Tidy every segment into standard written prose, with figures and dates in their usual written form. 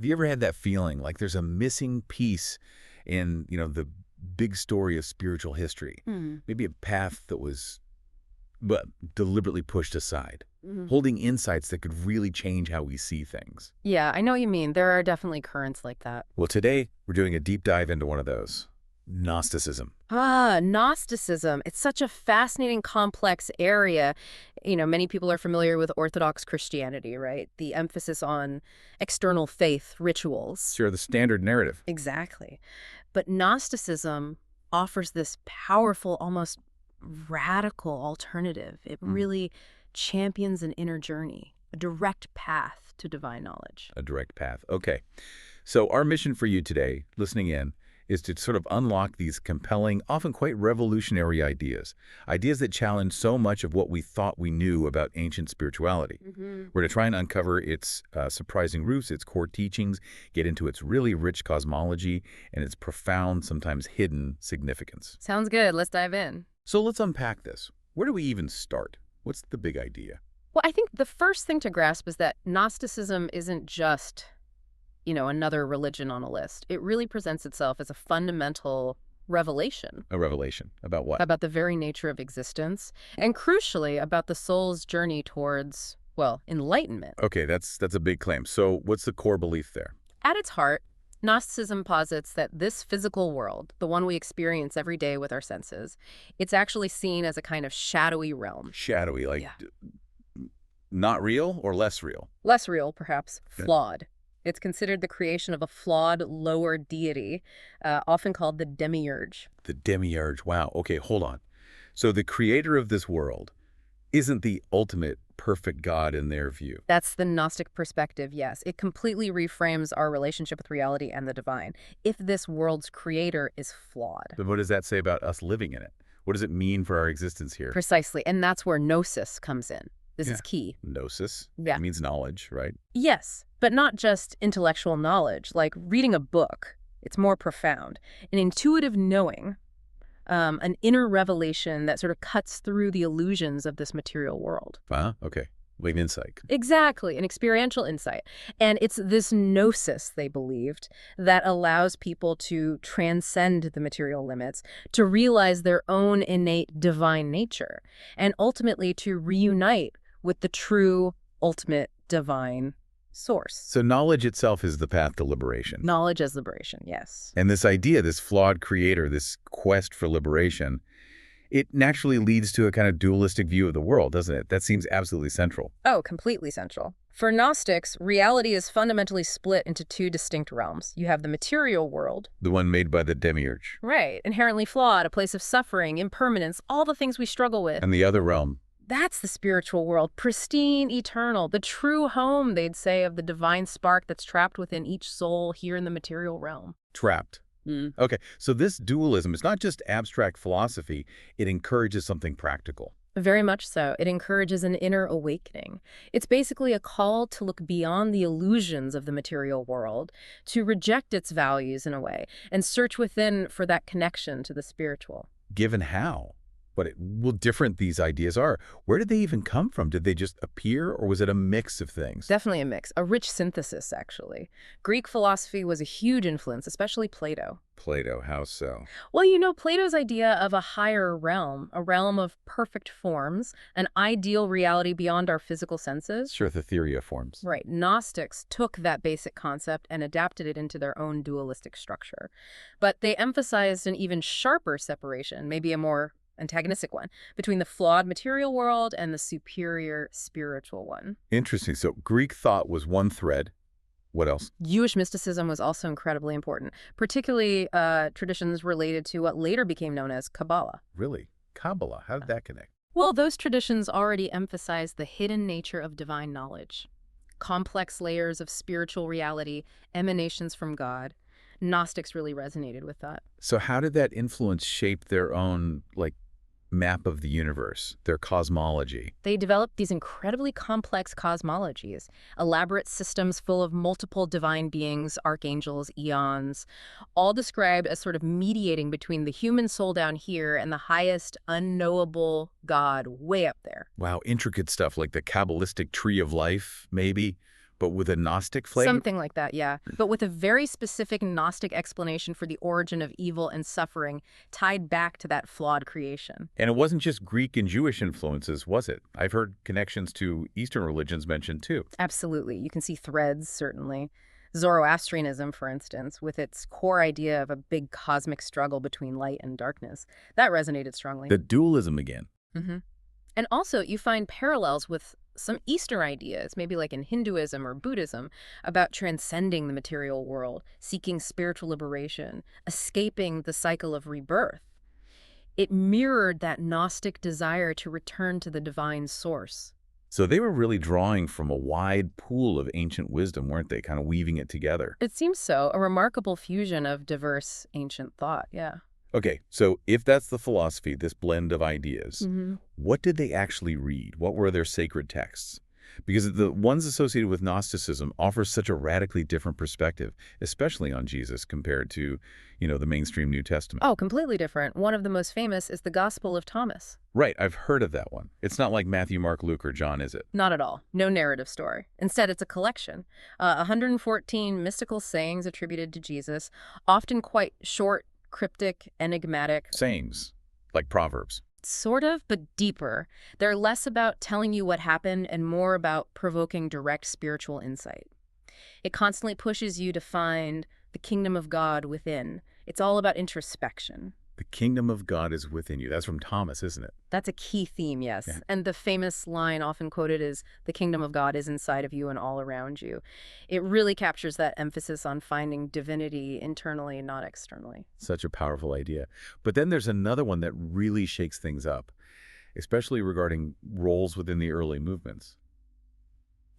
Have you ever had that feeling like there's a missing piece in, the big story of spiritual history? Maybe a path that was but deliberately pushed aside, holding insights that could really change how we see things. Yeah, I know what you mean. There are definitely currents like that. Well, today we're doing a deep dive into one of those, Gnosticism. Gnosticism. It's such a fascinating, complex area. Many people are familiar with Orthodox Christianity, right? The emphasis on external faith rituals. Sure, the standard narrative. Exactly. But Gnosticism offers this powerful, almost radical alternative. It really champions an inner journey, a direct path to divine knowledge. A direct path. Okay. So our mission for you today, listening in, is to sort of unlock these compelling, often quite revolutionary ideas. Ideas that challenge so much of what we thought we knew about ancient spirituality. We're to try and uncover its surprising roots, its core teachings, get into its really rich cosmology, and its profound, sometimes hidden significance. Sounds good. Let's dive in. So let's unpack this. Where do we even start? What's the big idea? Well, I think the first thing to grasp is that Gnosticism isn't just another religion on a list. It really presents itself as a fundamental revelation. A revelation. About what? About the very nature of existence, and crucially, about the soul's journey towards, enlightenment. Okay, that's a big claim. So what's the core belief there? At its heart, Gnosticism posits that this physical world, the one we experience every day with our senses, it's actually seen as a kind of shadowy realm. Shadowy, like not real or less real? Less real, perhaps. Flawed. It's considered the creation of a flawed lower deity, often called the demiurge. The demiurge. Wow. Okay, hold on. So the creator of this world isn't the ultimate perfect God in their view. That's the Gnostic perspective, yes. It completely reframes our relationship with reality and the divine. If this world's creator is flawed. But what does that say about us living in it? What does it mean for our existence here? Precisely. And that's where gnosis comes in. This is key. Gnosis? Yeah. It means knowledge, right? Yes, but not just intellectual knowledge. Like reading a book, it's more profound. An intuitive knowing, an inner revelation that sort of cuts through the illusions of this material world. Okay. Like an insight. Exactly, an experiential insight. And it's this gnosis, they believed, that allows people to transcend the material limits, to realize their own innate divine nature, and ultimately to reunite with the true, ultimate divine source. So knowledge itself is the path to liberation. Knowledge as liberation, yes. And this idea, this flawed creator, this quest for liberation, it naturally leads to a kind of dualistic view of the world, doesn't it? That seems absolutely central. Oh, completely central. For Gnostics, reality is fundamentally split into two distinct realms. You have the material world. The one made by the demiurge. Right, inherently flawed, a place of suffering, impermanence, all the things we struggle with. And the other realm. That's the spiritual world, pristine, eternal, the true home, they'd say, of the divine spark that's trapped within each soul here in the material realm. Trapped. Okay, so this dualism is not just abstract philosophy, it encourages something practical. Very much so. It encourages an inner awakening. It's basically a call to look beyond the illusions of the material world, to reject its values in a way, and search within for that connection to the spiritual. Given how? Different these ideas are. Where did they even come from? Did they just appear, or was it a mix of things? Definitely a mix. A rich synthesis, actually. Greek philosophy was a huge influence, especially Plato. Plato, how so? Well, Plato's idea of a higher realm, a realm of perfect forms, an ideal reality beyond our physical senses. Sure, the theory of forms. Right. Gnostics took that basic concept and adapted it into their own dualistic structure. But they emphasized an even sharper separation, maybe a more antagonistic one, between the flawed material world and the superior spiritual one. Interesting. So Greek thought was one thread. What else? Jewish mysticism was also incredibly important, particularly traditions related to what later became known as Kabbalah. Really? Kabbalah? How did that connect? Well, those traditions already emphasized the hidden nature of divine knowledge, complex layers of spiritual reality, emanations from God. Gnostics really resonated with that. So how did that influence shape their own, map of the universe, their cosmology? They developed these incredibly complex cosmologies, elaborate systems full of multiple divine beings, archangels, eons, all described as sort of mediating between the human soul down here and the highest unknowable God way up there. Wow, intricate stuff like the Kabbalistic tree of life, maybe, but with a Gnostic flavor? Something like that, yeah. But with a very specific Gnostic explanation for the origin of evil and suffering tied back to that flawed creation. And it wasn't just Greek and Jewish influences, was it? I've heard connections to Eastern religions mentioned too. Absolutely. You can see threads, certainly. Zoroastrianism, for instance, with its core idea of a big cosmic struggle between light and darkness. That resonated strongly. The dualism again. hmm And also, you find parallels with some Eastern ideas, maybe like in Hinduism or Buddhism, about transcending the material world, seeking spiritual liberation, escaping the cycle of rebirth. It mirrored that Gnostic desire to return to the divine source. So they were really drawing from a wide pool of ancient wisdom, weren't they? Kind of weaving it together. It seems so, a remarkable fusion of diverse ancient thought, yeah. Okay, so if that's the philosophy, this blend of ideas, hmm what did they actually read? What were their sacred texts? Because the ones associated with Gnosticism offer such a radically different perspective, especially on Jesus compared to, the mainstream New Testament. Oh, completely different. One of the most famous is the Gospel of Thomas. Right, I've heard of that one. It's not like Matthew, Mark, Luke, or John, is it? Not at all. No narrative story. Instead, it's a collection. 114 mystical sayings attributed to Jesus, often quite short, cryptic, enigmatic. Sayings, like Proverbs. Sort of, but deeper. They're less about telling you what happened and more about provoking direct spiritual insight. It constantly pushes you to find the kingdom of God within. It's all about introspection. The kingdom of God is within you. That's from Thomas, isn't it? That's a key theme, yes. Yeah. And the famous line often quoted is, the kingdom of God is inside of you and all around you. It really captures that emphasis on finding divinity internally and not externally. Such a powerful idea. But then there's another one that really shakes things up, especially regarding roles within the early movements.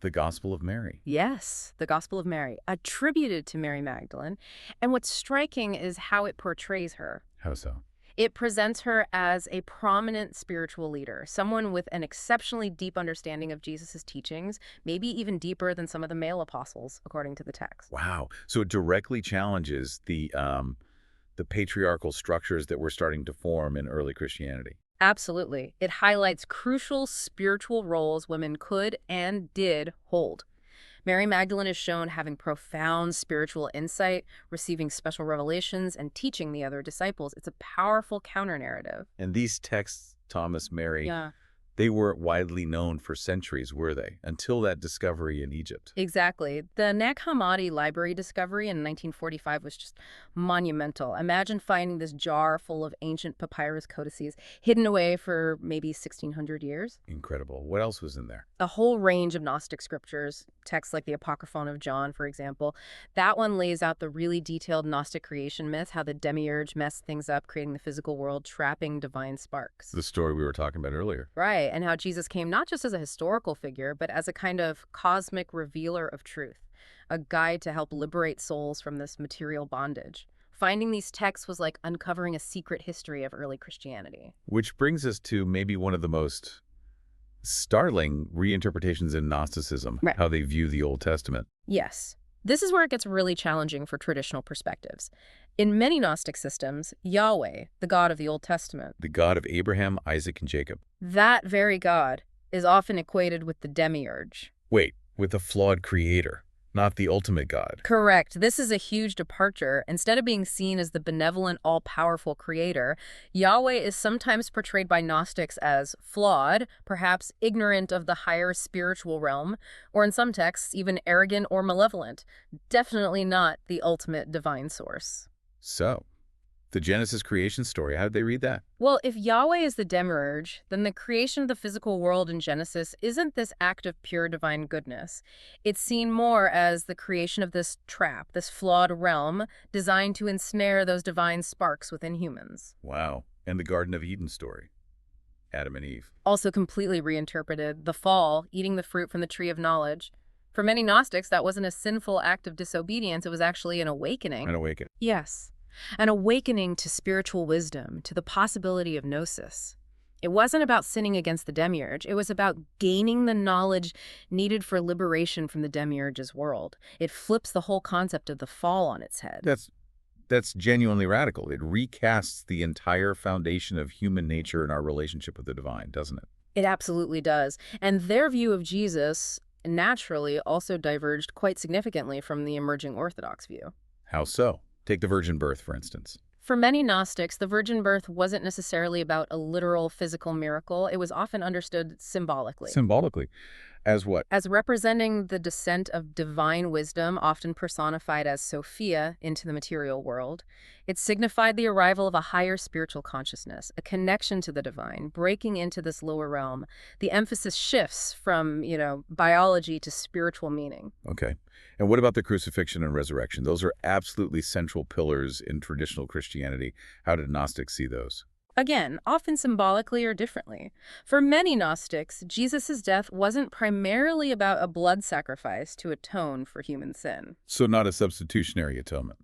The Gospel of Mary. Yes, the Gospel of Mary, attributed to Mary Magdalene. And what's striking is how it portrays her. How so? It presents her as a prominent spiritual leader, someone with an exceptionally deep understanding of Jesus' teachings, maybe even deeper than some of the male apostles, according to the text. Wow. So it directly challenges the patriarchal structures that were starting to form in early Christianity. Absolutely. It highlights crucial spiritual roles women could and did hold. Mary Magdalene is shown having profound spiritual insight, receiving special revelations, and teaching the other disciples. It's a powerful counter-narrative. And these texts, Thomas, Mary, Yeah. they weren't widely known for centuries, were they? Until that discovery in Egypt. Exactly. The Nag Hammadi library discovery in 1945 was just monumental. Imagine finding this jar full of ancient papyrus codices hidden away for maybe 1,600 years. Incredible. What else was in there? A whole range of Gnostic scriptures, texts like the Apocryphon of John, for example. That one lays out the really detailed Gnostic creation myth, how the demiurge messed things up, creating the physical world, trapping divine sparks. The story we were talking about earlier. Right, and how Jesus came not just as a historical figure, but as a kind of cosmic revealer of truth, a guide to help liberate souls from this material bondage. Finding these texts was like uncovering a secret history of early Christianity. Which brings us to maybe one of the most startling reinterpretations in Gnosticism, Right. how they view the Old Testament. Yes. This is where it gets really challenging for traditional perspectives. In many Gnostic systems, Yahweh, the God of the Old Testament, The God of Abraham, Isaac, and Jacob. that very God is often equated with the demiurge. Wait, with a flawed creator, not the ultimate God. Correct. This is a huge departure. Instead of being seen as the benevolent, all-powerful creator, Yahweh is sometimes portrayed by Gnostics as flawed, perhaps ignorant of the higher spiritual realm, or in some texts, even arrogant or malevolent. Definitely not the ultimate divine source. So, the Genesis creation story, how did they read that? Well, if Yahweh is the demiurge, then the creation of the physical world in Genesis isn't this act of pure divine goodness. It's seen more as the creation of this trap, this flawed realm, designed to ensnare those divine sparks within humans. Wow. And the Garden of Eden story. Adam and Eve. Also completely reinterpreted, the fall, eating the fruit from the tree of knowledge. For many Gnostics, that wasn't a sinful act of disobedience, it was actually an awakening. And awaken. Yes. An awakening to spiritual wisdom, to the possibility of gnosis. It wasn't about sinning against the demiurge. It was about gaining the knowledge needed for liberation from the demiurge's world. It flips the whole concept of the fall on its head. That's genuinely radical. It recasts the entire foundation of human nature and our relationship with the divine, doesn't it? It absolutely does. And their view of Jesus naturally also diverged quite significantly from the emerging Orthodox view. How so? Take the virgin birth, for instance. For many Gnostics, the virgin birth wasn't necessarily about a literal physical miracle. It was often understood symbolically, Symbolically. As what? as representing the descent of divine wisdom, often personified as Sophia, into the material world. It signified the arrival of a higher spiritual consciousness, a connection to the divine, breaking into this lower realm. The emphasis shifts from, biology to spiritual meaning. Okay. And what about the crucifixion and resurrection? Those are absolutely central pillars in traditional Christianity. How did Gnostics see those? Again, often symbolically or differently. For many Gnostics, Jesus' death wasn't primarily about a blood sacrifice to atone for human sin. So not a substitutionary atonement.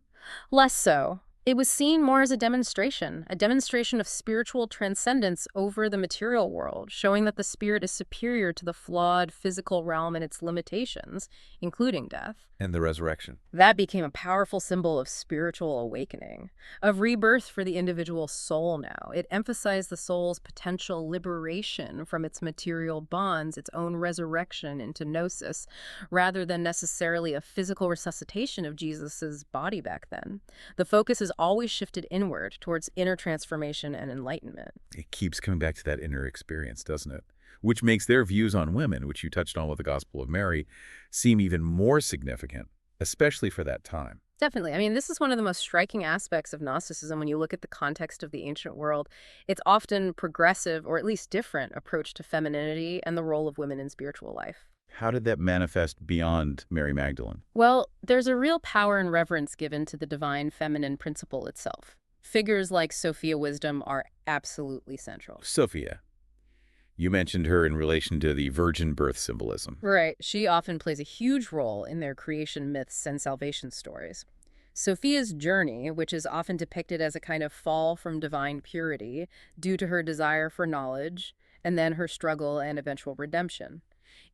Less so. It was seen more as a demonstration of spiritual transcendence over the material world, showing that the spirit is superior to the flawed physical realm and its limitations, including death. And the resurrection. That became a powerful symbol of spiritual awakening, of rebirth for the individual soul now. It emphasized the soul's potential liberation from its material bonds, its own resurrection into gnosis, rather than necessarily a physical resuscitation of Jesus's body back then. The focus is always shifted inward towards inner transformation and enlightenment. It keeps coming back to that inner experience, doesn't it? Which makes their views on women, which you touched on with the Gospel of Mary, seem even more significant, especially for that time. Definitely. I mean, this is one of the most striking aspects of Gnosticism when you look at the context of the ancient world. It's often progressive, or at least different, approach to femininity and the role of women in spiritual life. How did that manifest beyond Mary Magdalene? Well, there's a real power and reverence given to the divine feminine principle itself. Figures like Sophia Wisdom are absolutely central. Sophia. You mentioned her in relation to the virgin birth symbolism. Right. She often plays a huge role in their creation myths and salvation stories. Sophia's journey, which is often depicted as a kind of fall from divine purity due to her desire for knowledge, and then her struggle and eventual redemption.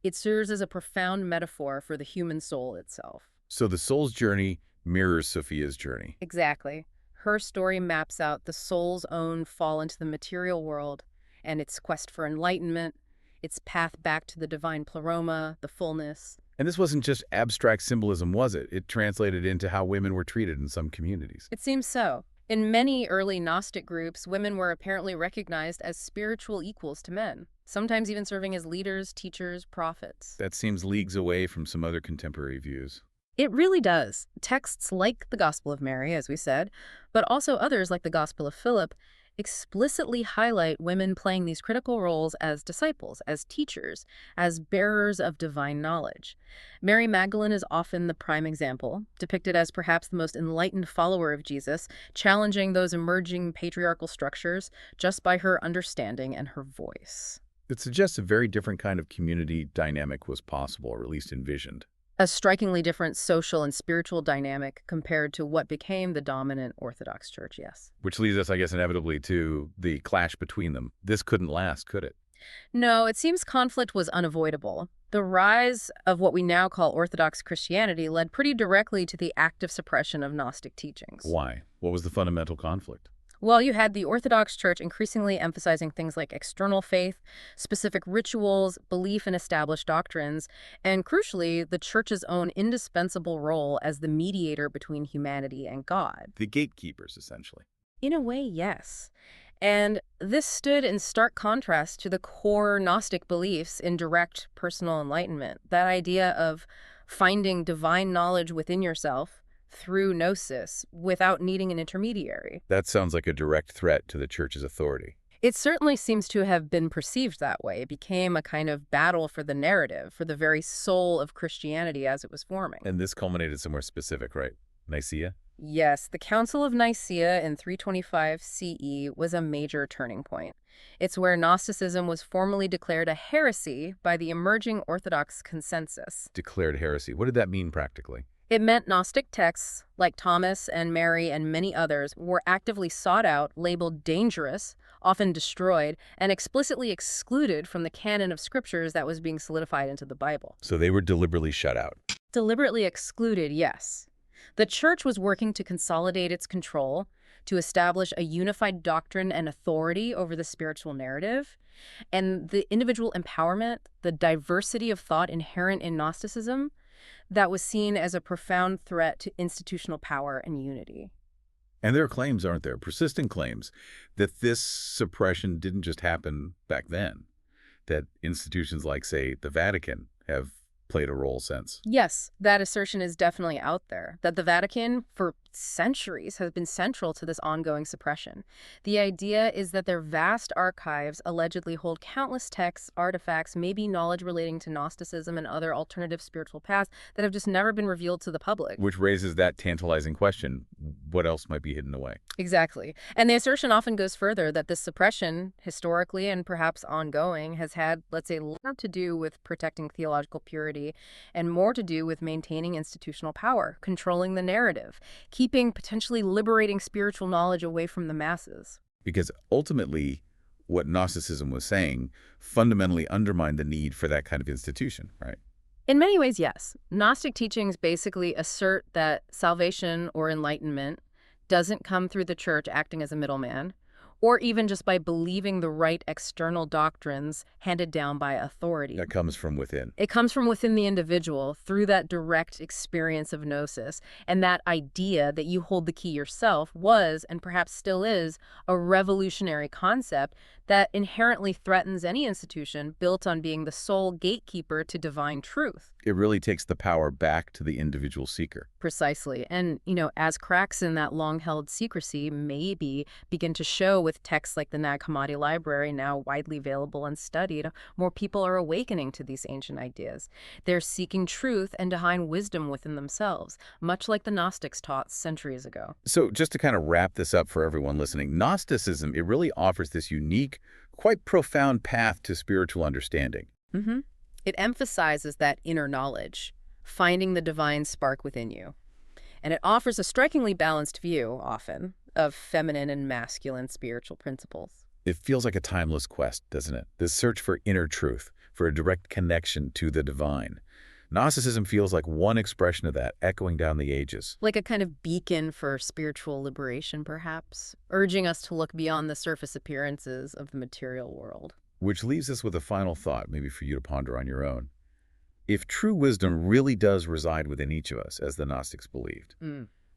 It serves as a profound metaphor for the human soul itself. So the soul's journey mirrors Sophia's journey. Exactly. Her story maps out the soul's own fall into the material world and its quest for enlightenment, its path back to the divine pleroma, the fullness. And this wasn't just abstract symbolism, was it? It translated into how women were treated in some communities. It seems so. In many early Gnostic groups, women were apparently recognized as spiritual equals to men, sometimes even serving as leaders, teachers, prophets. That seems leagues away from some other contemporary views. It really does. Texts like the Gospel of Mary, as we said, but also others like the Gospel of Philip, explicitly highlight women playing these critical roles as disciples, as teachers, as bearers of divine knowledge. Mary Magdalene is often the prime example, depicted as perhaps the most enlightened follower of Jesus, challenging those emerging patriarchal structures just by her understanding and her voice. It suggests a very different kind of community dynamic was possible, or at least envisioned. A strikingly different social and spiritual dynamic compared to what became the dominant Orthodox Church, yes. Which leads us, I guess, inevitably to the clash between them. This couldn't last, could it? No, it seems conflict was unavoidable. The rise of what we now call Orthodox Christianity led pretty directly to the active suppression of Gnostic teachings. Why? What was the fundamental conflict? Well, you had the Orthodox Church increasingly emphasizing things like external faith, specific rituals, belief in established doctrines, and crucially, the Church's own indispensable role as the mediator between humanity and God. The gatekeepers, essentially. In a way, yes. And this stood in stark contrast to the core Gnostic beliefs in direct personal enlightenment, that idea of finding divine knowledge within yourself through gnosis without needing an intermediary. That sounds like a direct threat to the Church's authority. It certainly seems to have been perceived that way. It became a kind of battle for the narrative, for the very soul of Christianity as it was forming. And this culminated somewhere specific, right? Nicaea? Yes, the Council of Nicaea in 325 CE was a major turning point. It's where Gnosticism was formally declared a heresy by the emerging Orthodox consensus. Declared heresy. What did that mean practically? It meant Gnostic texts, like Thomas and Mary and many others, were actively sought out, labeled dangerous, often destroyed, and explicitly excluded from the canon of scriptures that was being solidified into the Bible. So they were deliberately shut out. Deliberately excluded, yes. The Church was working to consolidate its control, to establish a unified doctrine and authority over the spiritual narrative. And the individual empowerment, the diversity of thought inherent in Gnosticism, that was seen as a profound threat to institutional power and unity. And there are claims, aren't there, persistent claims, that this suppression didn't just happen back then, that institutions like, say, the Vatican have played a role since. Yes, that assertion is definitely out there, that the Vatican, for centuries, has been central to this ongoing suppression. The idea is that their vast archives allegedly hold countless texts, artifacts, maybe knowledge relating to Gnosticism and other alternative spiritual paths that have just never been revealed to the public. Which raises that tantalizing question, what else might be hidden away? Exactly. And the assertion often goes further that this suppression, historically and perhaps ongoing, has had, let's say, less to do with protecting theological purity and more to do with maintaining institutional power, controlling the narrative, keeping potentially liberating spiritual knowledge away from the masses. Because ultimately, what Gnosticism was saying fundamentally undermined the need for that kind of institution, right? In many ways, yes. Gnostic teachings basically assert that salvation or enlightenment doesn't come through the church acting as a middleman, or even just by believing the right external doctrines handed down by authority. That comes from within. It comes from within the individual through that direct experience of gnosis. And that idea that you hold the key yourself was, and perhaps still is, a revolutionary concept that inherently threatens any institution built on being the sole gatekeeper to divine truth. It really takes the power back to the individual seeker. Precisely. And, as cracks in that long-held secrecy maybe begin to show with texts like the Nag Hammadi Library, now widely available and studied, more people are awakening to these ancient ideas. They're seeking truth and divine wisdom within themselves, much like the Gnostics taught centuries ago. So just to kind of wrap this up for everyone listening, Gnosticism, it really offers this unique, quite profound path to spiritual understanding. Mm-hmm. It emphasizes that inner knowledge, finding the divine spark within you. And it offers a strikingly balanced view, often, of feminine and masculine spiritual principles. It feels like a timeless quest, doesn't it? This search for inner truth, for a direct connection to the divine. Gnosticism feels like one expression of that, echoing down the ages. Like a kind of beacon for spiritual liberation, perhaps, urging us to look beyond the surface appearances of the material world. Which leaves us with a final thought, maybe for you to ponder on your own. If true wisdom really does reside within each of us, as the Gnostics believed,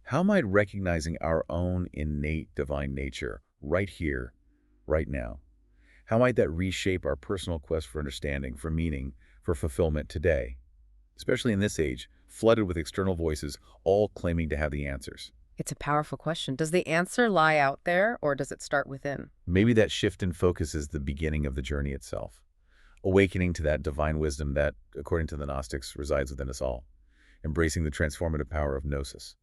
how might recognizing our own innate divine nature right here, right now, how might that reshape our personal quest for understanding, for meaning, for fulfillment today? Especially in this age, flooded with external voices, all claiming to have the answers. It's a powerful question. Does the answer lie out there, or does it start within? Maybe that shift in focus is the beginning of the journey itself, awakening to that divine wisdom that, according to the Gnostics, resides within us all, embracing the transformative power of gnosis.